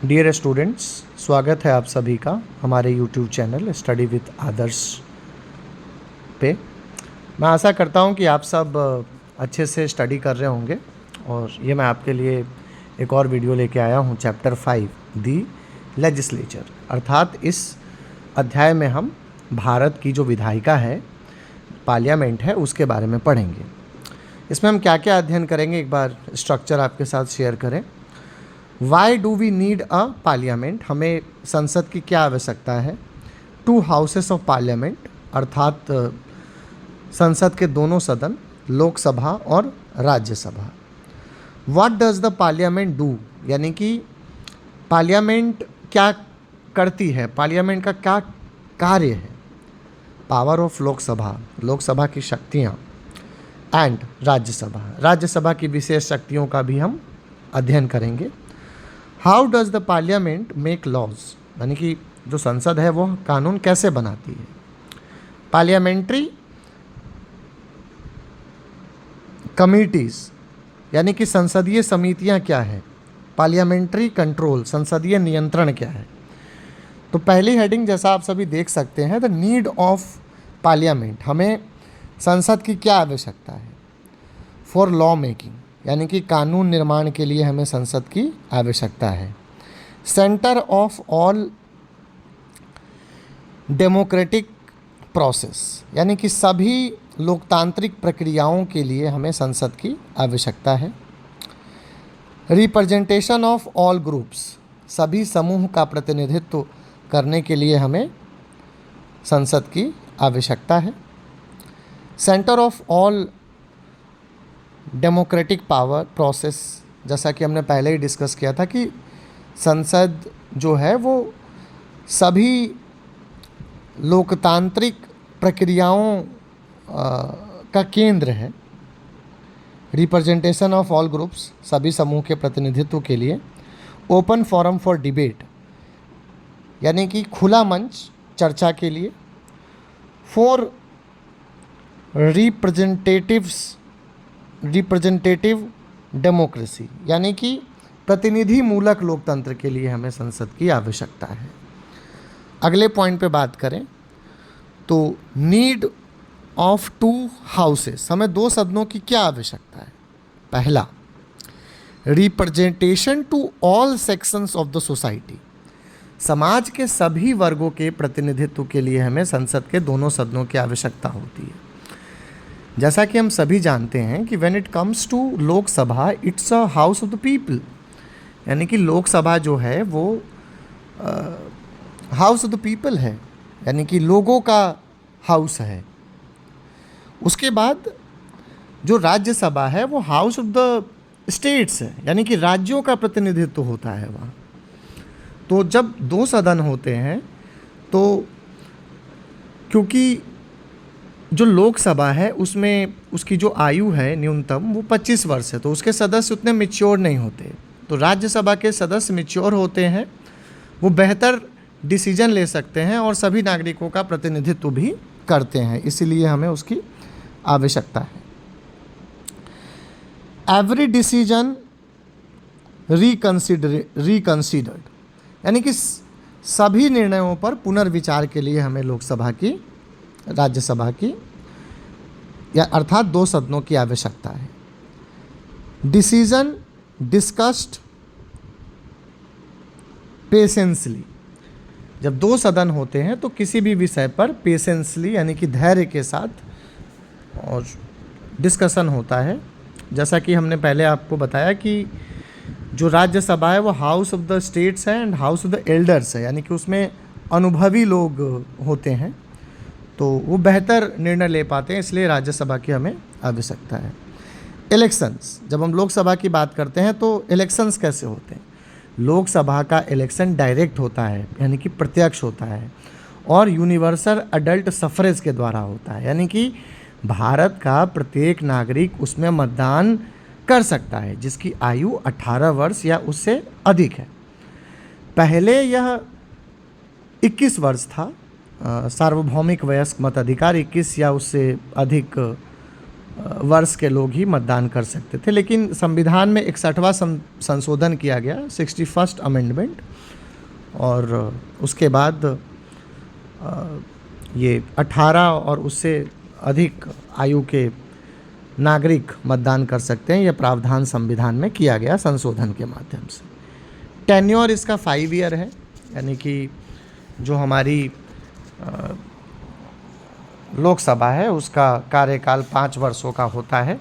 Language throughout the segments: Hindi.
डियर स्टूडेंट्स, स्वागत है आप सभी का हमारे यूट्यूब चैनल स्टडी विद आदर्श पे। मैं आशा करता हूँ कि आप सब अच्छे से स्टडी कर रहे होंगे और ये मैं आपके लिए एक और वीडियो लेके आया हूँ। चैप्टर 5 दी लेजिस्लेचर, अर्थात इस अध्याय में हम भारत की जो विधायिका है, पार्लियामेंट है, उसके बारे में पढ़ेंगे। इसमें हम क्या क्या अध्ययन करेंगे, एक बार स्ट्रक्चर आपके साथ शेयर करें। Why do we need a parliament, हमें संसद की क्या आवश्यकता है। टू हाउसेस ऑफ पार्लियामेंट, अर्थात संसद के दोनों सदन, लोकसभा और Rajya Sabha. What does the parliament do, यानी कि पार्लियामेंट क्या करती है, पार्लियामेंट का क्या कार्य है। पावर ऑफ लोकसभा, लोकसभा की शक्तियाँ, एंड राज्यसभा, राज्यसभा की विशेष शक्तियों का भी हम अध्ययन करेंगे। How does the parliament make laws, यानी कि जो संसद है वो कानून कैसे बनाती है। पार्लियामेंट्री कमिटीज़, यानी कि संसदीय समितियां क्या है। पार्लियामेंट्री कंट्रोल, संसदीय नियंत्रण क्या है। तो पहली हेडिंग जैसा आप सभी देख सकते हैं, द नीड ऑफ पार्लियामेंट, हमें संसद की क्या आवश्यकता है। फॉर लॉ मेकिंग, यानी कि कानून निर्माण के लिए हमें संसद की आवश्यकता है। Centre of all democratic process, यानी कि सभी लोकतांत्रिक प्रक्रियाओं के लिए हमें संसद की आवश्यकता है। रिप्रेजेंटेशन ऑफ ऑल ग्रुप्स, सभी समूह का प्रतिनिधित्व करने के लिए हमें संसद की आवश्यकता है। Centre of all democratic power process, जैसा कि हमने पहले ही डिस्कस किया था कि संसद जो है वो सभी लोकतांत्रिक प्रक्रियाओं का केंद्र है। रिप्रेजेंटेशन ऑफ ऑल ग्रुप्स, सभी समूह के प्रतिनिधित्व के लिए। ओपन फोरम फॉर डिबेट, यानी कि खुला मंच चर्चा के लिए। फॉर रिप्रेजेंटेटिव डेमोक्रेसी, यानी कि प्रतिनिधि मूलक लोकतंत्र के लिए हमें संसद की आवश्यकता है। अगले पॉइंट पे बात करें तो नीड ऑफ टू हाउसेस, हमें दो सदनों की क्या आवश्यकता है। पहला, representation to all sections of the society, समाज के सभी वर्गों के प्रतिनिधित्व के लिए हमें संसद के दोनों सदनों की आवश्यकता होती है। जैसा कि हम सभी जानते हैं कि when it comes to Lok Sabha, it's a house of the people, यानी कि लोकसभा जो है वो हाउस ऑफ द पीपल है, यानी कि लोगों का हाउस है। उसके बाद जो राज्यसभा है वो हाउस ऑफ द स्टेट्स है, यानी कि राज्यों का प्रतिनिधित्व होता है वहाँ। तो जब दो सदन होते हैं तो क्योंकि जो लोकसभा है उसमें उसकी जो आयु है न्यूनतम वो 25 वर्ष है, तो उसके सदस्य उतने मैच्योर नहीं होते। तो राज्यसभा के सदस्य मैच्योर होते हैं, वो बेहतर डिसीजन ले सकते हैं और सभी नागरिकों का प्रतिनिधित्व भी करते हैं, इसीलिए हमें उसकी आवश्यकता है। एवरी डिसीजन रिकंसिडर्ड, यानी कि सभी निर्णयों पर पुनर्विचार के लिए हमें लोकसभा की, राज्यसभा की, या अर्थात दो सदनों की आवश्यकता है। डिसीजन डिस्कस्ड पेशेंसली, जब दो सदन होते हैं तो किसी भी विषय पर पेशेंसली, यानी कि धैर्य के साथ और डिस्कशन होता है। जैसा कि हमने पहले आपको बताया कि जो राज्यसभा है वो हाउस ऑफ द स्टेट्स है and house of the elders है, यानी कि उसमें अनुभवी लोग होते हैं, तो वो बेहतर निर्णय ले पाते हैं, इसलिए राज्यसभा की हमें आवश्यकता है। इलेक्शंस, जब हम लोकसभा की बात करते हैं तो इलेक्शंस कैसे होते हैं। लोकसभा का इलेक्शन डायरेक्ट होता है, यानी कि प्रत्यक्ष होता है, और यूनिवर्सल अडल्ट सफरेज के द्वारा होता है, यानी कि भारत का प्रत्येक नागरिक उसमें मतदान कर सकता है जिसकी आयु 18 वर्ष या उससे अधिक है। पहले यह 21 वर्ष था, सार्वभौमिक वयस्क मताधिकार 21 या उससे अधिक वर्ष के लोग ही मतदान कर सकते थे। लेकिन संविधान में 61वां संशोधन किया गया, 61st अमेंडमेंट, और उसके बाद ये 18 और उससे अधिक आयु के नागरिक मतदान कर सकते हैं। यह प्रावधान संविधान में किया गया संशोधन के माध्यम से। टेन्योर इसका 5 ईयर है, यानी कि जो हमारी लोकसभा है उसका कार्यकाल 5 वर्षों का होता है।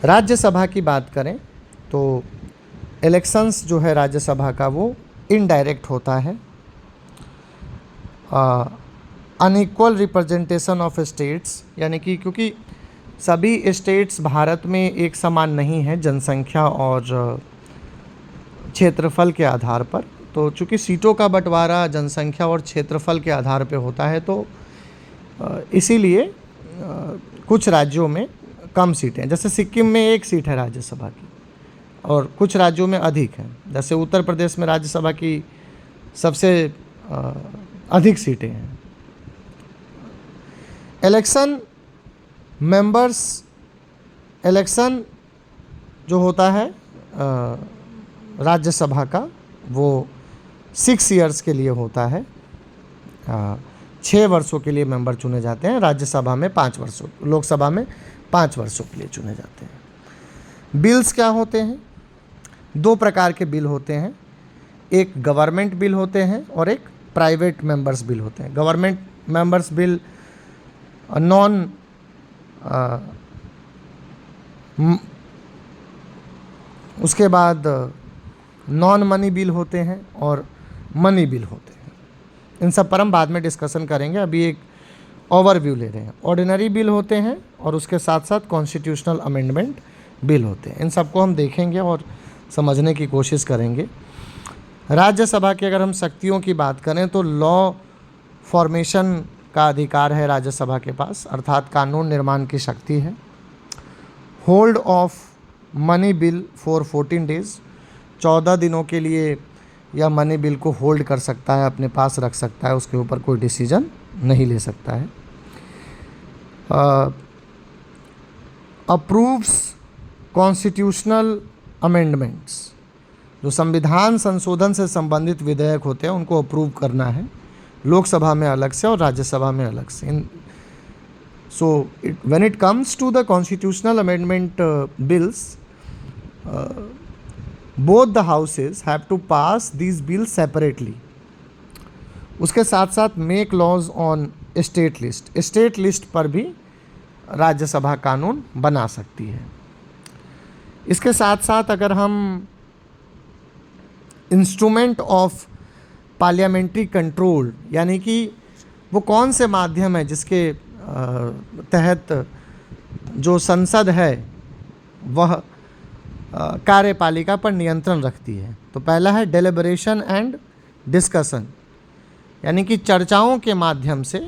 राज्यसभा की बात करें तो इलेक्शंस जो है राज्यसभा का वो इनडायरेक्ट होता है। अनइक्वल रिप्रेजेंटेशन ऑफ स्टेट्स, यानी कि क्योंकि सभी स्टेट्स भारत में एक समान नहीं है जनसंख्या और क्षेत्रफल के आधार पर, तो चूँकि सीटों का बंटवारा जनसंख्या और क्षेत्रफल के आधार पर होता है, तो इसीलिए कुछ राज्यों में कम सीटें, जैसे सिक्किम में 1 सीट है राज्यसभा की और कुछ राज्यों में अधिक है। जैसे उत्तर प्रदेश में राज्यसभा की सबसे अधिक सीटें हैं। इलेक्शन जो होता है राज्यसभा का वो 6 ईयर्स के लिए होता है। 6 वर्षों के लिए मेंबर चुने जाते हैं। राज्यसभा में 5 वर्षों, लोकसभा में 5 वर्षों के लिए चुने जाते हैं। बिल्स क्या होते हैं? 2 प्रकार के बिल होते हैं, एक गवर्नमेंट बिल होते हैं और एक प्राइवेट मेंबर्स बिल होते हैं। गवर्नमेंट मेंबर्स बिल उसके बाद नॉन मनी बिल होते हैं और मनी बिल होते हैं। इन सब पर हम बाद में डिस्कशन करेंगे, अभी एक ओवरव्यू ले रहे हैं। ऑर्डिनरी बिल होते हैं और उसके साथ साथ कॉन्स्टिट्यूशनल अमेंडमेंट बिल होते हैं। इन सबको हम देखेंगे और समझने की कोशिश करेंगे। राज्यसभा की अगर हम शक्तियों की बात करें तो लॉ फॉर्मेशन का अधिकार है राज्यसभा के पास, अर्थात कानून निर्माण की शक्ति है। Hold of money bill for 14 days, 14 दिनों के लिए यह मनी बिल को होल्ड कर सकता है, अपने पास रख सकता है, उसके ऊपर कोई डिसीजन नहीं ले सकता है। अप्रूव्स कॉन्स्टिट्यूशनल अमेंडमेंट्स, जो संविधान संशोधन से संबंधित विधेयक होते हैं उनको अप्रूव करना है, लोकसभा में अलग से और राज्यसभा में अलग से। So when it comes to the constitutional amendment bills, both the houses have to pass these bills separately. उसके साथ साथ make laws on state list, state list पर भी राज्यसभा कानून बना सकती है। इसके साथ साथ अगर हम इंस्ट्रूमेंट ऑफ पार्लियामेंट्री कंट्रोल, यानी कि वो कौन से माध्यम है जिसके तहत जो संसद है वह कार्यपालिका पर नियंत्रण रखती है, तो पहला है डेलिब्रेशन एंड डिस्कशन, यानी कि चर्चाओं के माध्यम से,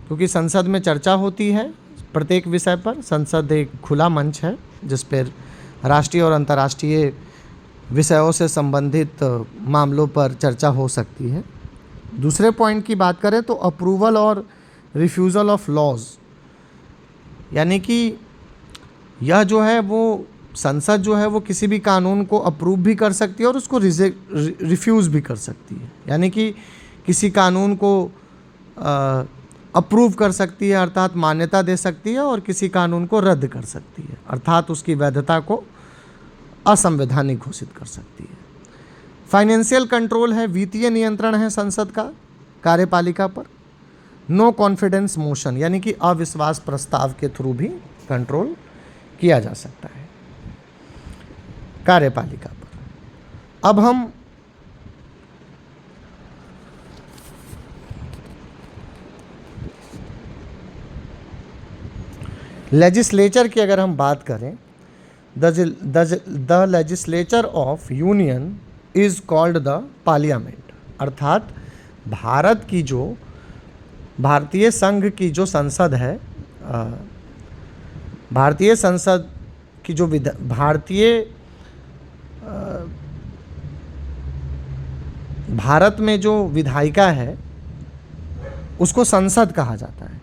क्योंकि संसद में चर्चा होती है प्रत्येक विषय पर। संसद एक खुला मंच है जिस पर राष्ट्रीय और अंतर्राष्ट्रीय विषयों से संबंधित मामलों पर चर्चा हो सकती है। दूसरे पॉइंट की बात करें तो अप्रूवल और रिफ्यूज़ल ऑफ लॉज, यानी कि यह जो है वो संसद जो है वो किसी भी कानून को अप्रूव भी कर सकती है और उसको रिफ्यूज़ भी कर सकती है, यानी कि किसी कानून को अप्रूव कर सकती है अर्थात मान्यता दे सकती है, और किसी कानून को रद्द कर सकती है अर्थात उसकी वैधता को असंवैधानिक घोषित कर सकती है। फाइनेंशियल कंट्रोल है, वित्तीय नियंत्रण है संसद का कार्यपालिका पर। नो कॉन्फिडेंस मोशन, यानी कि अविश्वास प्रस्ताव के थ्रू भी कंट्रोल किया जा सकता है कार्यपालिका पर। अब हम लेजिस्लेचर की अगर हम बात करें, the legislature of union is called the parliament, अर्थात भारत की जो भारतीय संघ की जो संसद है, भारतीय संसद की जो भारत में जो विधायिका है उसको संसद कहा जाता है।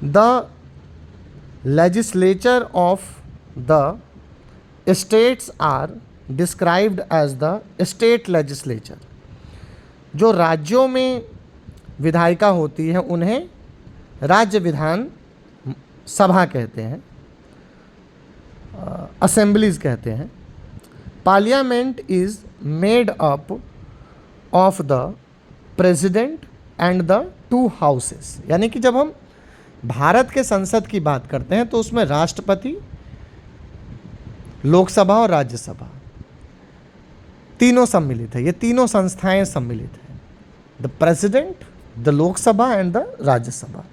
The legislature of the states are described as the state legislature. जो राज्यों में विधायिका होती है उन्हें राज्य विधान सभा कहते हैं, असेंबलीज कहते हैं। Parliament is made up of the president and the two houses. यानी कि जब हम भारत के संसद की बात करते हैं तो उसमें राष्ट्रपति, लोकसभा और राज्यसभा तीनों सम्मिलित है। ये तीनों संस्थाएं सम्मिलित हैं, the president, the Lok Sabha and the Rajya Sabha.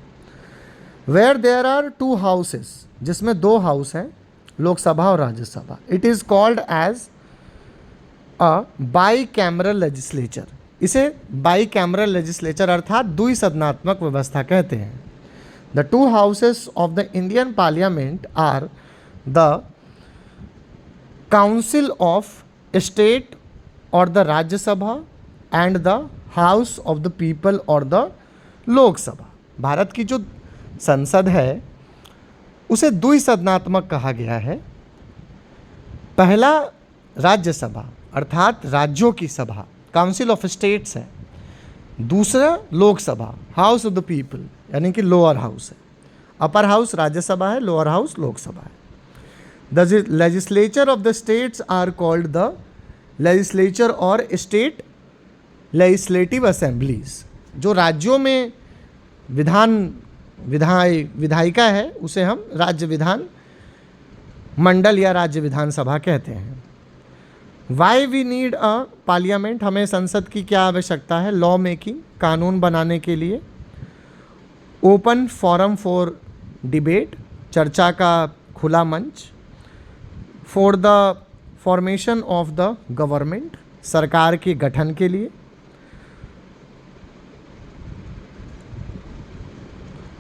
Where there are two houses, जिसमें दो हाउस हैं, लोकसभा और Rajya Sabha. It is called as a bicameral legislature. इसे बाई कैमरल लेजिस्लेचर अर्थात द्विसदनात्मक व्यवस्था कहते हैं। The two houses of the Indian parliament are the council of state और the Rajya Sabha and the house of the people और द लोकसभा। भारत की जो संसद है उसे द्विसदनात्मक कहा गया है। पहला राज्यसभा अर्थात राज्यों की सभा, काउंसिल ऑफ स्टेट्स है। दूसरा Lok Sabha, house of the people, यानी कि लोअर हाउस है। अपर हाउस राज्यसभा है, लोअर हाउस लोकसभा है। The legislature of the states are called the legislature और स्टेट लेजिस्लेटिव असेंबलीज। जो राज्यों में विधायिका है उसे हम राज्य विधान मंडल या राज्य विधानसभा कहते हैं। Why we need a parliament, हमें संसद की क्या आवश्यकता है? लॉ मेकिंग, कानून बनाने के लिए। ओपन फोरम फॉर डिबेट, चर्चा का खुला मंच। For the formation of the government, सरकार के गठन के लिए।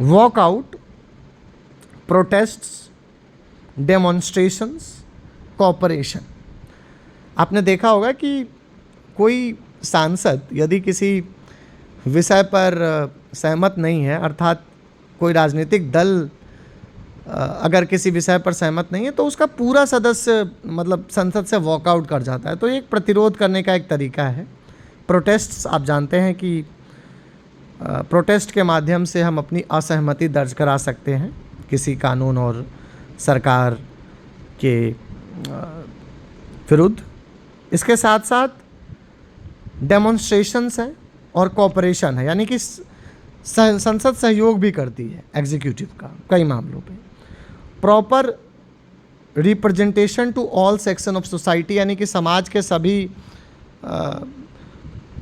Walkout, protests, demonstrations, cooperation. आपने देखा होगा कि कोई सांसद यदि किसी विषय पर सहमत नहीं है, अर्थात कोई राजनीतिक दल अगर किसी विषय पर सहमत नहीं है तो उसका पूरा सदस्य मतलब संसद से वॉकआउट कर जाता है। तो ये एक प्रतिरोध करने का एक तरीका है। प्रोटेस्ट्स, आप जानते हैं कि प्रोटेस्ट के माध्यम से हम अपनी असहमति दर्ज करा सकते हैं किसी कानून और सरकार के विरुद्ध। इसके साथ साथ डेमोन्स्ट्रेशंस हैं और कॉपरेशन है, यानी कि संसद सहयोग भी करती है एग्जीक्यूटिव का कई मामलों पे। Proper representation to all section of society, यानी कि समाज के सभी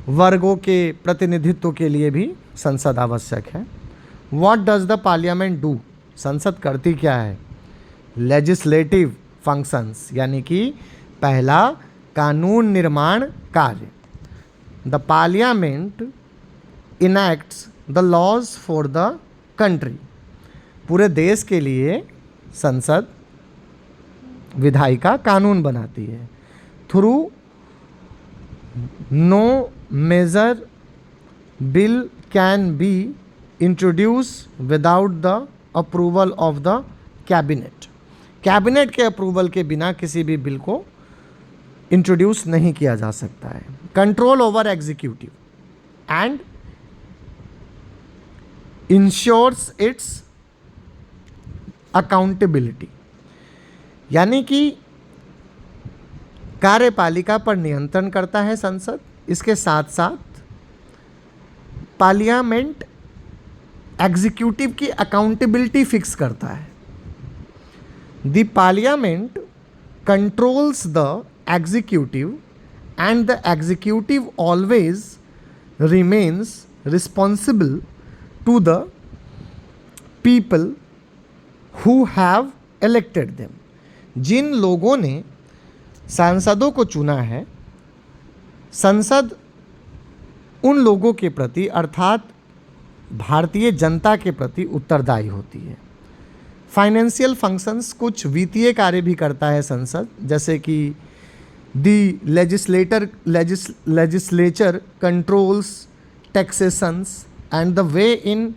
वर्गों के प्रतिनिधित्व के लिए भी संसद आवश्यक है। What does the parliament do, संसद करती क्या है? लेजिस्लेटिव फंक्शंस, यानी कि पहला कानून निर्माण कार्य। The parliament enacts the laws for the country, पूरे देश के लिए संसद विधायिका कानून बनाती है। Through no major bill can be introduce without the approval of the cabinet, cabinet के अप्रूवल के बिना किसी भी बिल को इंट्रोड्यूस नहीं किया जा सकता है। Control over executive and ensures its accountability, यानी कि कार्यपालिका पर नियंत्रण करता है संसद। इसके साथ साथ पार्लियामेंट एग्जीक्यूटिव की अकाउंटेबिलिटी फिक्स करता है। The parliament controls the executive and the executive always remains responsible to the people who have elected them. जिन लोगों ने सांसदों को चुना है, संसद उन लोगों के प्रति अर्थात भारतीय जनता के प्रति उत्तरदायी होती है। फाइनेंशियल फंक्शंस, कुछ वित्तीय कार्य भी करता है संसद, जैसे कि the legislature controls taxations and the way in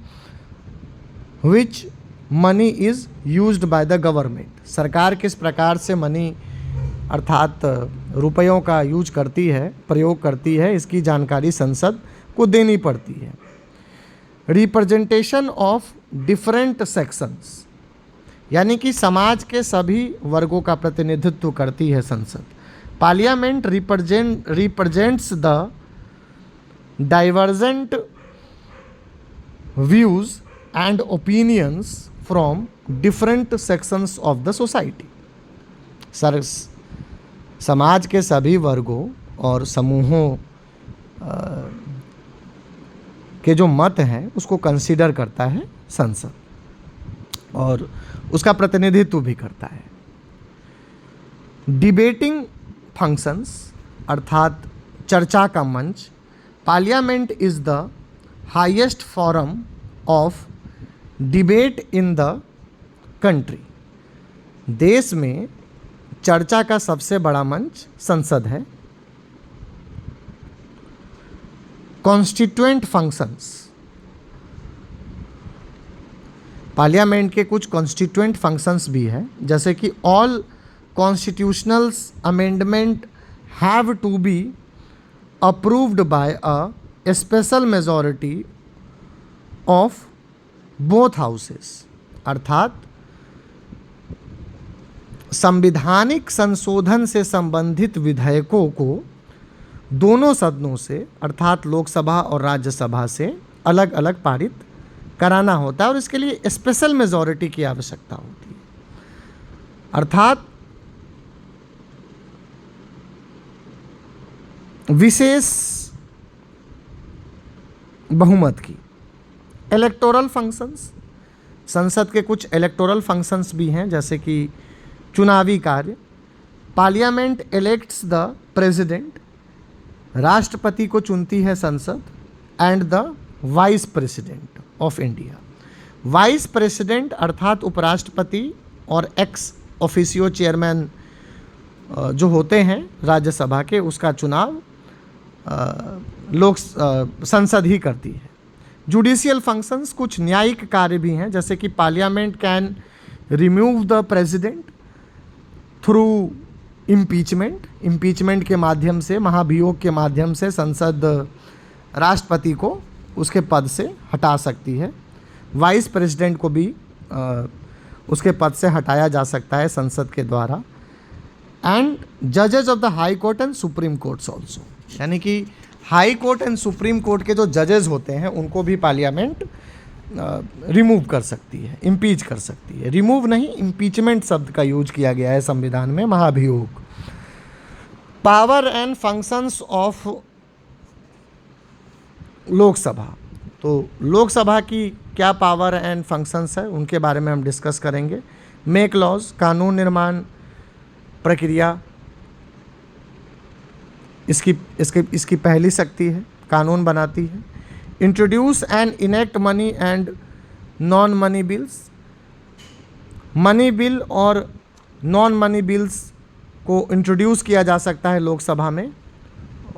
which money is used by the government. सरकार किस प्रकार से मनी अर्थात रुपयों का यूज करती है, प्रयोग करती है, इसकी जानकारी संसद को देनी पड़ती है। रिप्रेजेंटेशन ऑफ डिफरेंट सेक्शंस, यानी कि समाज के सभी वर्गों का प्रतिनिधित्व करती है संसद। Parliament represents the divergent views and opinions from different sections of the society. समाज के सभी वर्गों और समूहों के जो मत हैं उसको कंसीडर करता है संसद और उसका प्रतिनिधित्व भी करता है। डिबेटिंग फंक्शंस अर्थात चर्चा का मंच। Parliament is the highest forum of debate in the country. देश में चर्चा का सबसे बड़ा मंच संसद है। कॉन्स्टिट्यूएंट फंक्शंस, पार्लियामेंट के कुछ कॉन्स्टिट्यूएंट फंक्शंस भी हैं, जैसे कि all constitutional amendment have to be approved by a special majority of both houses. अर्थात संवैधानिक संशोधन से संबंधित विधेयकों को दोनों सदनों से अर्थात लोकसभा और राज्यसभा से अलग अलग पारित कराना होता है और इसके लिए स्पेशल मेजॉरिटी की आवश्यकता होती है, अर्थात विशेष बहुमत की। इलेक्टोरल फंक्शंस, संसद के कुछ इलेक्टोरल फंक्शंस भी हैं, जैसे कि चुनावी कार्य। पार्लियामेंट इलेक्ट्स द प्रेसिडेंट, राष्ट्रपति को चुनती है संसद, and the vice president of India. Vice president अर्थात उपराष्ट्रपति और एक्स ऑफिशियो चेयरमैन जो होते हैं राज्यसभा के, उसका चुनाव संसद ही करती है। जुडिशियल फंक्शंस, कुछ न्यायिक कार्य भी हैं, जैसे कि parliament can remove the president through impeachment के माध्यम से, महाभियोग के माध्यम से संसद राष्ट्रपति को उसके पद से हटा सकती है। वाइस प्रेसिडेंट को भी उसके पद से हटाया जा सकता है संसद के द्वारा। एंड जजेस of the high court and supreme courts also, यानी कि high court and supreme court के जो जजेस होते हैं उनको भी पार्लियामेंट रिमूव कर सकती है, इम्पीच कर सकती है। रिमूव नहीं, इम्पीचमेंट शब्द का यूज किया गया है संविधान में, महाभियोग। Power and functions of Lok Sabha, तो लोकसभा की क्या पावर एंड फंक्शंस है उनके बारे में हम डिस्कस करेंगे। मेक लॉज, कानून निर्माण प्रक्रिया इसकी पहली शक्ति है, कानून बनाती है। Introduce and enact money and non money bills, money bill और नॉन मनी बिल्स को इंट्रोड्यूस किया जा सकता है लोकसभा में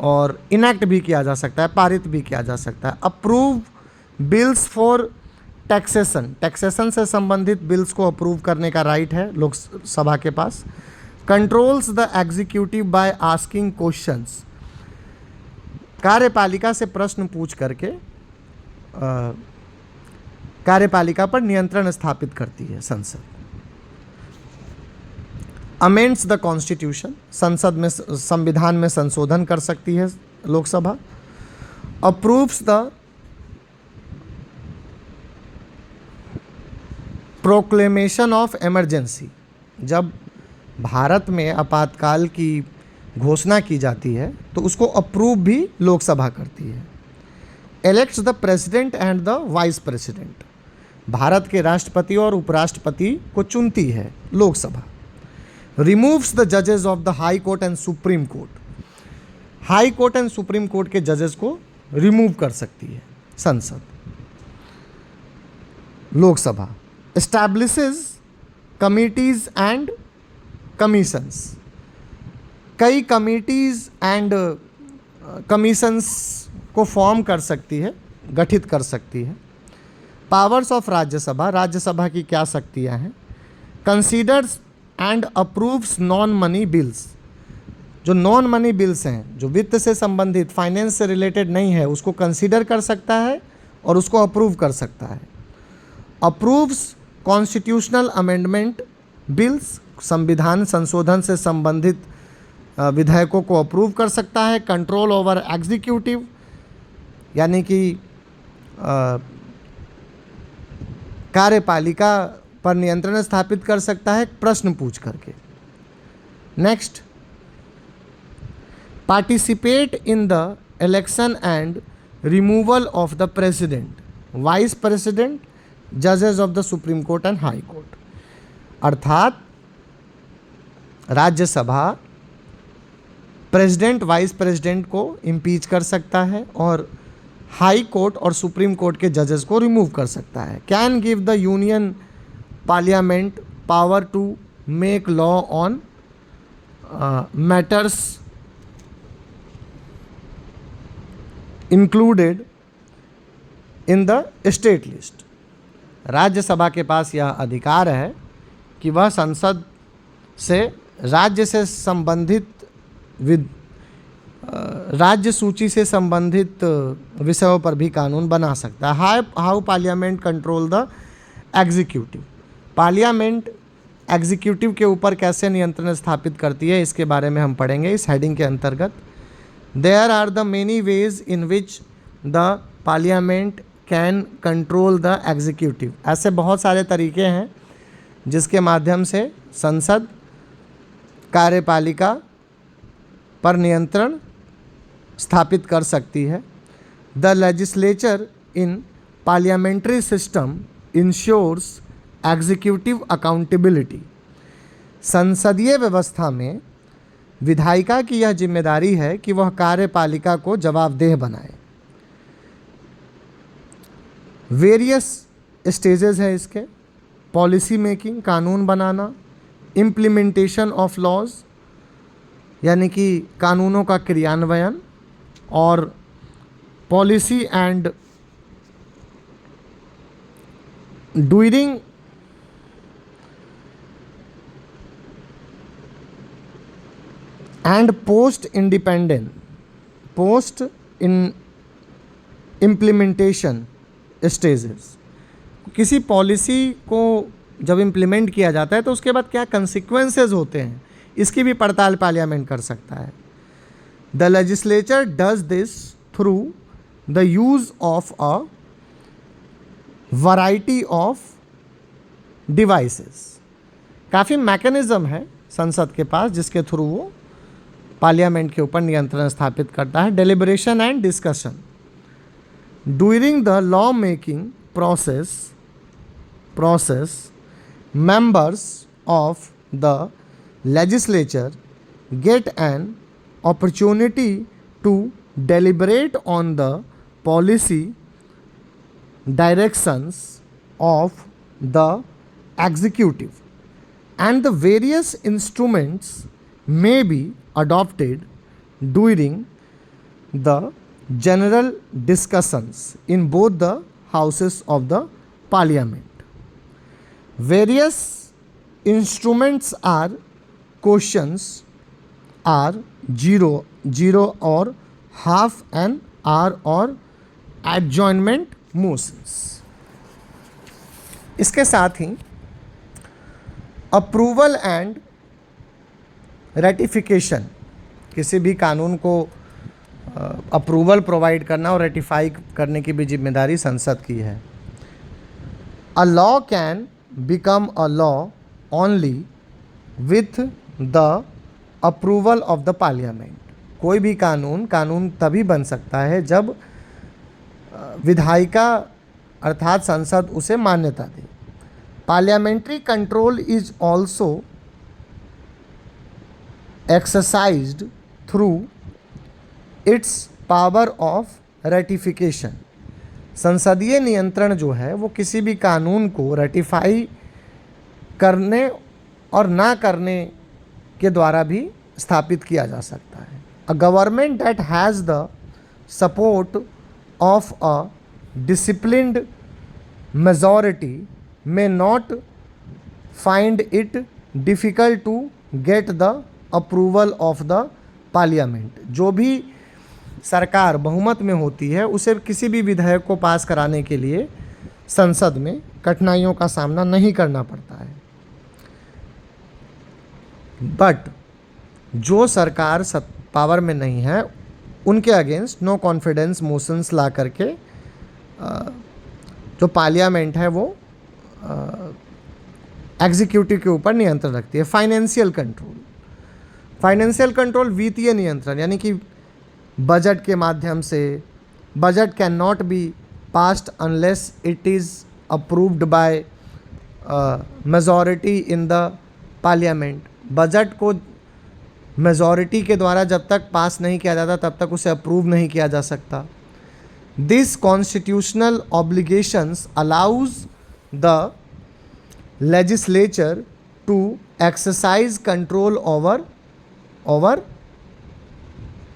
और इनेक्ट भी किया जा सकता है, पारित भी किया जा सकता है। अप्रूव बिल्स फॉर टैक्सेशन से संबंधित बिल्स को अप्रूव करने का राइट है लोकसभा के पास। Controls the executive by asking questions, कार्यपालिका से प्रश्न पूछ करके कार्यपालिका पर नियंत्रण स्थापित करती है संसद। अमेंड्स द कॉन्स्टिट्यूशन, संसद में संविधान में संशोधन कर सकती है Lok Sabha. Approves the proclamation of emergency, जब भारत में आपातकाल की घोषणा की जाती है तो उसको अप्रूव भी लोकसभा करती है। Elects the president and the vice president, Bharat के राष्ट्रपति और उपराष्ट्रपति को चुनती है लोकसभा। रिमूव्स द जजेस of the high court and supreme court, high court and supreme court के जजेस को रिमूव कर सकती है संसद, Lok Sabha. Establishes committees and commissions, कई कमिटीज़ एंड कमीशंस को फॉर्म कर सकती है गठित कर सकती है। पावर्स ऑफ राज्यसभा, राज्यसभा की क्या शक्तियाँ हैं। Considers and approves non money bills, जो नॉन मनी बिल्स हैं, जो वित्त से संबंधित, फाइनेंस से रिलेटेड नहीं है, उसको कंसीडर कर सकता है और उसको अप्रूव कर सकता है। अप्रूव्स कॉन्स्टिट्यूशनल अमेंडमेंट बिल्स, संविधान संशोधन से संबंधित विधेयकों को अप्रूव कर सकता है। कंट्रोल ओवर एग्जीक्यूटिव, यानी कि कार्यपालिका पर नियंत्रण स्थापित कर सकता है प्रश्न पूछ करके। Next, participate in the election and removal of the president, vice president, जजेस of the supreme court and high court. अर्थात राज्यसभा प्रेसिडेंट, वाइस प्रेसिडेंट को इम्पीच कर सकता है और हाई कोर्ट और सुप्रीम कोर्ट के जजेस को रिमूव कर सकता है। Can give the union parliament power to make law on matters included in the state list. Rajya Sabha के पास यह अधिकार है कि वह संसद से राज्य से संबंधित राज्य सूची से संबंधित विषयों पर भी कानून बना सकता है। How parliament control the executive, parliament executive के ऊपर कैसे नियंत्रण स्थापित करती है, इसके बारे में हम पढ़ेंगे इस हेडिंग के अंतर्गत। There are the many ways in which the parliament can control the executive, ऐसे बहुत सारे तरीके हैं जिसके माध्यम से संसद कार्यपालिका पर नियंत्रण स्थापित कर सकती है। The legislature in parliamentary system ensures executive accountability, संसदीय व्यवस्था में विधायिका की यह जिम्मेदारी है कि वह कार्यपालिका को जवाबदेह बनाए। वेरियस स्टेजेस है इसके, पॉलिसी मेकिंग, कानून बनाना, इम्प्लीमेंटेशन ऑफ लॉज, यानी कि कानूनों का क्रियान्वयन, और policy and during and post independent, post in implementation stages. किसी पॉलिसी को जब इम्प्लीमेंट किया जाता है तो उसके बाद क्या कंसिक्वेंसेस होते हैं, इसकी भी पड़ताल पार्लियामेंट कर सकता है। The legislature does this through the use of a variety of devices, काफ़ी मैकेनिज्म है संसद के पास जिसके थ्रू वो पार्लियामेंट के ऊपर नियंत्रण स्थापित करता है। Deliberation and discussion, during the law making process members of the legislature get an opportunity to deliberate on the policy directions of the executive, and the various instruments may be adopted during the general discussions in both the houses of the parliament. Various instruments are questions, are zero or half an hour or adjournment motions. इसके साथ ही अप्रूवल एंड रेटिफिकेशन, किसी भी कानून को अप्रूवल प्रोवाइड करना और रेटिफाई करने की भी जिम्मेदारी संसद की है। A law can become a law only with the approval of the parliament, कोई भी कानून तभी बन सकता है जब विधायिका अर्थात संसद उसे मान्यता दे। Parliamentary control is also exercised through its power of ratification, संसदीय नियंत्रण जो है वो किसी भी कानून को रेटिफाई करने और ना करने के द्वारा भी स्थापित किया जा सकता है। A government that has the support of a disciplined majority may not find it difficult to get the approval of the parliament। जो भी सरकार बहुमत में होती है उसे किसी भी विधेयक को पास कराने के लिए संसद में कठिनाइयों का सामना नहीं करना पड़ता है। बट जो सरकार पावर में नहीं है उनके अगेंस्ट नो कॉन्फिडेंस मोशंस ला करके जो पार्लियामेंट है वो एग्जीक्यूटिव के ऊपर नियंत्रण रखती है। फाइनेंशियल कंट्रोल वित्तीय नियंत्रण, यानी कि बजट के माध्यम से budget can not be passed unless it is approved by majority in the parliament. Budget को मेजॉरिटी के द्वारा जब तक पास नहीं किया जाता तब तक उसे अप्रूव नहीं किया जा सकता। This constitutional obligations allows the legislature to exercise control over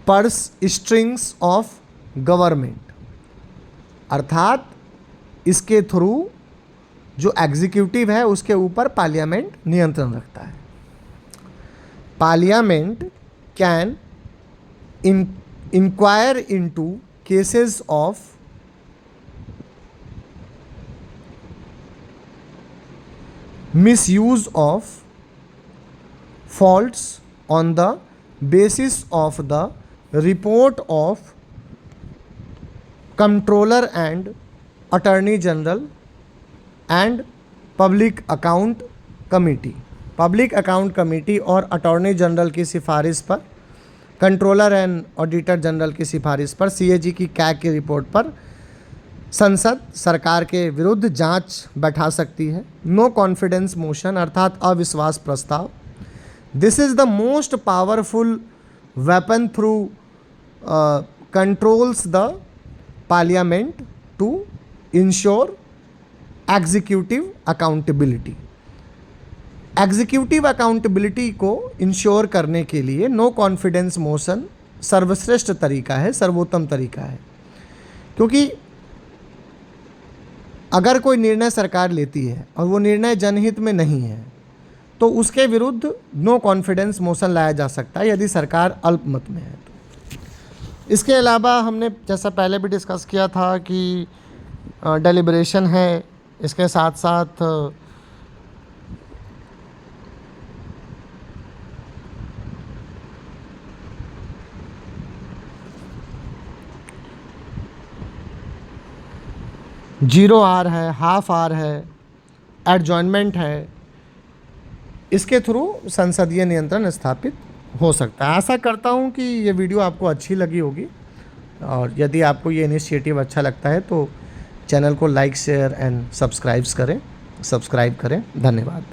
purse strings of government. अर्थात इसके थ्रू जो एग्जीक्यूटिव है उसके ऊपर पार्लियामेंट नियंत्रण रखता है। Parliament can inquire into cases of misuse of faults on the basis of the report of Comptroller and Attorney General and Public Account Committee। Public account committee और अटॉर्नी जनरल की सिफारिश पर, कंट्रोलर एंड ऑडिटर जनरल की सिफारिश पर, सीएजी की कैग की रिपोर्ट पर संसद सरकार के विरुद्ध जांच बैठा सकती है। नो कॉन्फिडेंस मोशन अर्थात अविश्वास प्रस्ताव। This is the most powerful weapon through controls the parliament to ensure executive accountability. Executive accountability को इंश्योर करने के लिए नो कॉन्फिडेंस मोशन सर्वश्रेष्ठ तरीका है, सर्वोत्तम तरीका है। क्योंकि अगर कोई निर्णय सरकार लेती है और वो निर्णय जनहित में नहीं है तो उसके विरुद्ध नो कॉन्फिडेंस मोशन लाया जा सकता है यदि सरकार अल्पमत में है तो। इसके अलावा हमने जैसा पहले भी डिस्कस किया था कि डेलिब्रेशन है, इसके साथ साथ जीरो आर है, हाफ आर है, एडजॉइनमेंट है। इसके थ्रू संसदीय नियंत्रण स्थापित हो सकता है। आशा करता हूँ कि ये वीडियो आपको अच्छी लगी होगी और यदि आपको ये इनिशिएटिव अच्छा लगता है तो चैनल को लाइक शेयर एंड सब्सक्राइब करें। धन्यवाद।